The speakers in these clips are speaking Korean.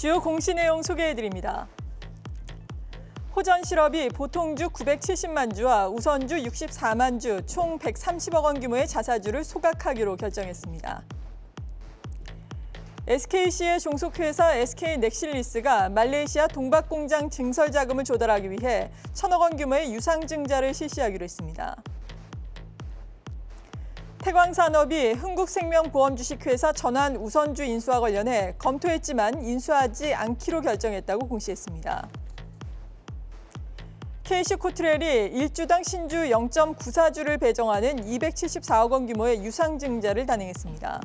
주요 공시 내용 소개해드립니다. 호전 실업이 보통주 970만 주와 우선주 64만 주, 총 130억 원 규모의 자사주를 소각하기로 결정했습니다. SKC의 종속회사 SK넥실리스가 말레이시아 동박공장 증설 자금을 조달하기 위해 1,000억 원 규모의 유상증자를 실시하기로 했습니다. 태광산업이 흥국생명보험 주식회사 전환 우선주 인수와 관련해 검토했지만 인수하지 않기로 결정했다고 공시했습니다. KC코트렐이 1주당 신주 0.94주를 배정하는 274억 원 규모의 유상증자를 단행했습니다.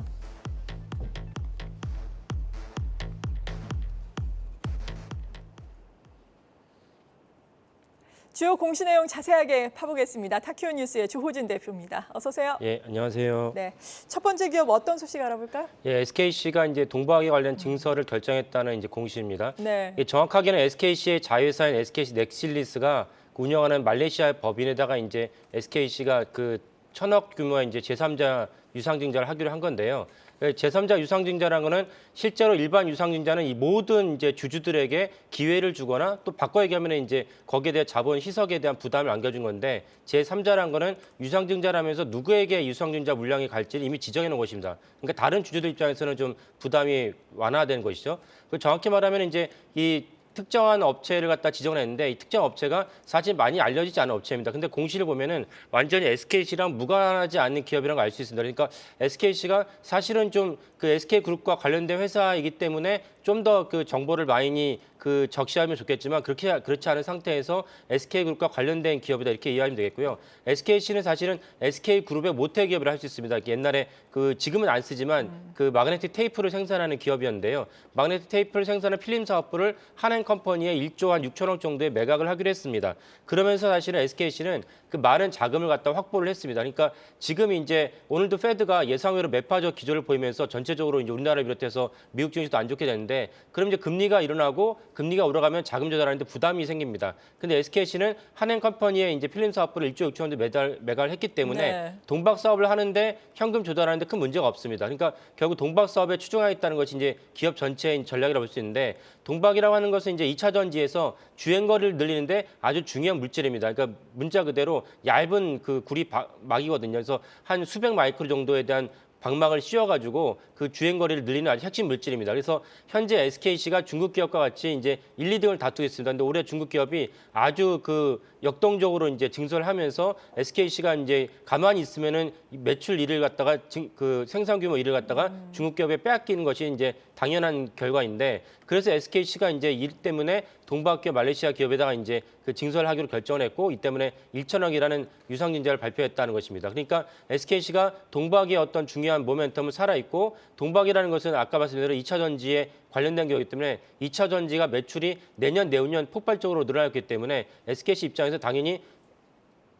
주요 공시 내용 자세하게 파보겠습니다. 타키오 뉴스의 조호진 대표입니다. 어서 오세요. 예, 안녕하세요. 네, 첫 번째 기업 어떤 소식 알아볼까요? 예, SKC가 이제 동박에 관련 증설을 결정했다는 이제 공시입니다. 네. 예, 정확하게는 SKC의 자회사인 SKC 넥실리스가 운영하는 말레이시아 법인에다가 이제 SKC가 그 1,000억 규모의 이제 제3자 유상증자를 하기로 한 건데요. 제3자 유상증자라는 거는 실제로 일반 유상증자는 이 모든 이제 주주들에게 기회를 주거나 또 바꿔 얘기하면 이제 거기에 대한 자본 희석에 대한 부담을 안겨준 건데 제3자라는 거는 유상증자라면서 누구에게 유상증자 물량이 갈지를 이미 지정해 놓은 것입니다. 그러니까 다른 주주들 입장에서는 좀 부담이 완화된 것이죠. 정확히 말하면 이제 이 특정한 업체를 갖다 지정을 했는데 이 특정 업체가 사실 많이 알려지지 않은 업체입니다. 근데 공시를 보면은 완전히 SKC랑 무관하지 않는 기업이라는 걸 알 수 있습니다. 그러니까 SKC가 사실은 좀 그 SK그룹과 관련된 회사이기 때문에 좀 더 그 정보를 많이 그 적시하면 좋겠지만 그렇지 않은 상태에서 SK그룹과 관련된 기업이다 이렇게 이해하면 되겠고요. SKC는 사실은 SK그룹의 모태 기업을 할 수 있습니다. 옛날에 그 지금은 안 쓰지만 그 마그네틱 테이프를 생산하는 기업이었는데요. 마그네틱 테이프를 생산하는 필름 사업부를 한행컴퍼니에 1조 한 6천억 정도의 매각을 하기로 했습니다. 그러면서 사실은 SKC는 그 많은 자금을 갖다 확보를 했습니다. 그러니까 지금 이제 오늘도 페드가 예상외로 매파적 기조를 보이면서 전체적으로 이제 우리나라를 비롯해서 미국 증시도 안 좋게 되는데 그럼 이제 금리가 일어나고 금리가 올라가면 자금 조달하는데 부담이 생깁니다. 근데 SKC는 한행컴퍼니에 이제 필름 사업부를 1조 6천억 정도 매각을 했기 때문에 네. 동박 사업을 하는데 현금 조달하는데 큰 문제가 없습니다. 그러니까 결국 동박 사업에 추종하겠다는 것이 이제 기업 전체의 전략이라고 볼 수 있는데 동박이라고 하는 것은 이제 2차 전지에서 주행거리를 늘리는데 아주 중요한 물질입니다. 그러니까 문자 그대로 얇은 그 구리 막이거든요. 그래서 한 수백 마이크로 정도에 대한 방막을 씌워가지고 그 주행거리를 늘리는 아주 핵심 물질입니다. 그래서 현재 SKC가 중국 기업과 같이 이제 1, 2등을 다투고 있습니다. 근데 올해 중국 기업이 아주 그 역동적으로 이제 증설을 하면서 SKC가 이제 가만히 있으면은 매출 1을 갖다가 그 생산 규모 1을 갖다가 중국 기업에 빼앗기는 것이 이제 당연한 결과인데 그래서 SKC가 이제 일 때문에 동박기업 말레이시아 기업에다가 이제 그 증설하기로 결정을 했고 이 때문에 1,000억이라는 유상증자를 발표했다는 것입니다. 그러니까 SKC가 동박의 어떤 중요한 모멘텀은 살아있고 동박이라는 것은 아까 말씀드린 대로 2차 전지에 관련된 기업이기 때문에 2차 전지가 매출이 내년, 내후년 폭발적으로 늘어났기 때문에 SKC 입장에서 당연히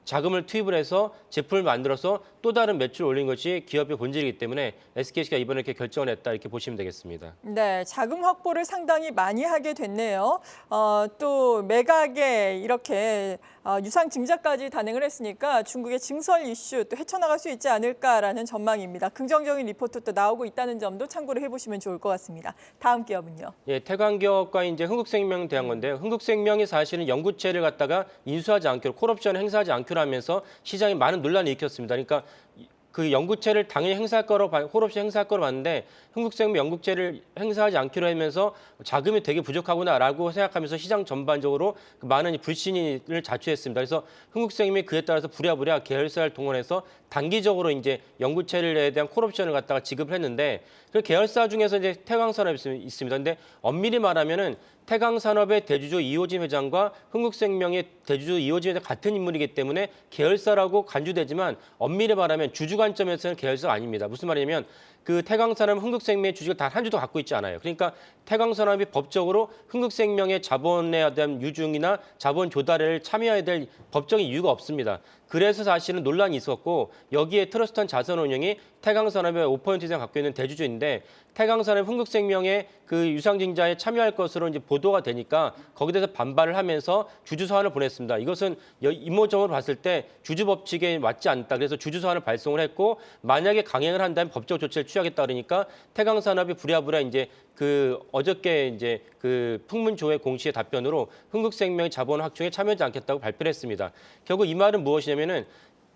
자금을 투입을 해서 제품을 만들어서 또 다른 매출을 올린 것이 기업의 본질이기 때문에 SKC가 이번에 이렇게 결정을 했다 이렇게 보시면 되겠습니다. 네, 자금 확보를 상당히 많이 하게 됐네요. 또 매각에 이렇게 유상 증자까지 단행을 했으니까 중국의 증설 이슈 또 헤쳐나갈 수 있지 않을까라는 전망입니다. 긍정적인 리포트 또 나오고 있다는 점도 참고를 해보시면 좋을 것 같습니다. 다음 기업은요? 예, 태광기업과 이제 흥국생명 대한 건데요. 흥국생명이 사실은 연구체를 갖다가 인수하지 않기로 콜옵션을 행사하지 않기로 하면서 시장에 많은 논란을 일으켰습니다. 그러니까 그 연구체를 당연히 행사할 거로 콜옵션 행사할 거로 봤는데 흥국생명 연구체를 행사하지 않기로 하면서 자금이 되게 부족하구나라고 생각하면서 시장 전반적으로 많은 불신을 자초했습니다. 그래서 흥국생명이 그에 따라서 부랴부랴 계열사를 동원해서 단기적으로 이제 연구체에 대한 콜옵션을 갖다가 지급을 했는데 그 계열사 중에서 이제 태광산업이 있습니다. 근데 엄밀히 말하면은 태광산업의 대주주 이호진 회장과 흥국생명의 대주주 이호진 회장 같은 인물이기 때문에 계열사라고 간주되지만 엄밀히 말하면 주주 관점에서는 계열사가 아닙니다. 무슨 말이냐면 그 태광산업 흥국생명의 주식을 단 한 주도 갖고 있지 않아요. 그러니까 태광산업이 법적으로 흥국생명의 자본에 대한 유증이나 자본 조달에 참여해야 될 법적인 이유가 없습니다. 그래서 사실은 논란이 있었고 여기에 트러스트한 자산운용이 태광산업의 5% 이상 갖고 있는 대주주인데 태강산업 흥국생명의 그 유상증자에 참여할 것으로 이제 보도가 되니까 거기에 대해서 반발을 하면서 주주 서한을 보냈습니다. 이것은 임모적으로 봤을 때 주주 법칙에 맞지 않다. 그래서 주주 서한을 발송을 했고 만약에 강행을 한다면 법적 조치를 취하겠다 그러니까 태강산업이 부랴부랴 이제 그 어저께 이제 그 풍문조회 공시의 답변으로 흥국생명의 자본 확충에 참여하지 않겠다고 발표를 했습니다. 결국 이 말은 무엇이냐면은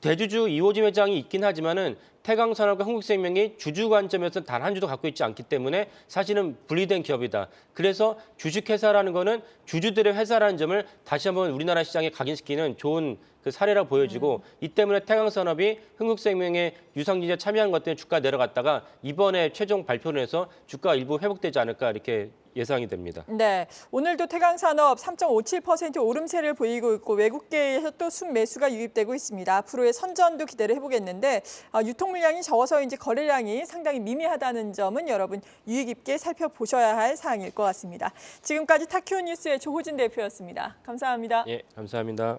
대주주 이호진 회장이 있긴 하지만은 태강산업과 흥국생명이 주주 관점에서 단 한 주도 갖고 있지 않기 때문에 사실은 분리된 기업이다. 그래서 주식회사라는 거는 주주들의 회사라는 점을 다시 한번 우리나라 시장에 각인시키는 좋은 그 사례라고 보여지고 이 때문에 태강산업이 흥국생명의 유상증자에 참여한 것 때문에 주가 내려갔다가 이번에 최종 발표를 해서 주가 일부 회복되지 않을까 이렇게 예상이 됩니다. 네, 오늘도 태강산업 3.57% 오름세를 보이고 있고 외국계에서 또 순매수가 유입되고 있습니다. 앞으로의 선전도 기대를 해보겠는데 유통 물량이 적어서인지 거래량이 상당히 미미하다는 점은 여러분 유의 깊게 살펴보셔야 할 사항일 것 같습니다. 지금까지 타키오 뉴스의 조호진 대표였습니다. 감사합니다. 예, 감사합니다.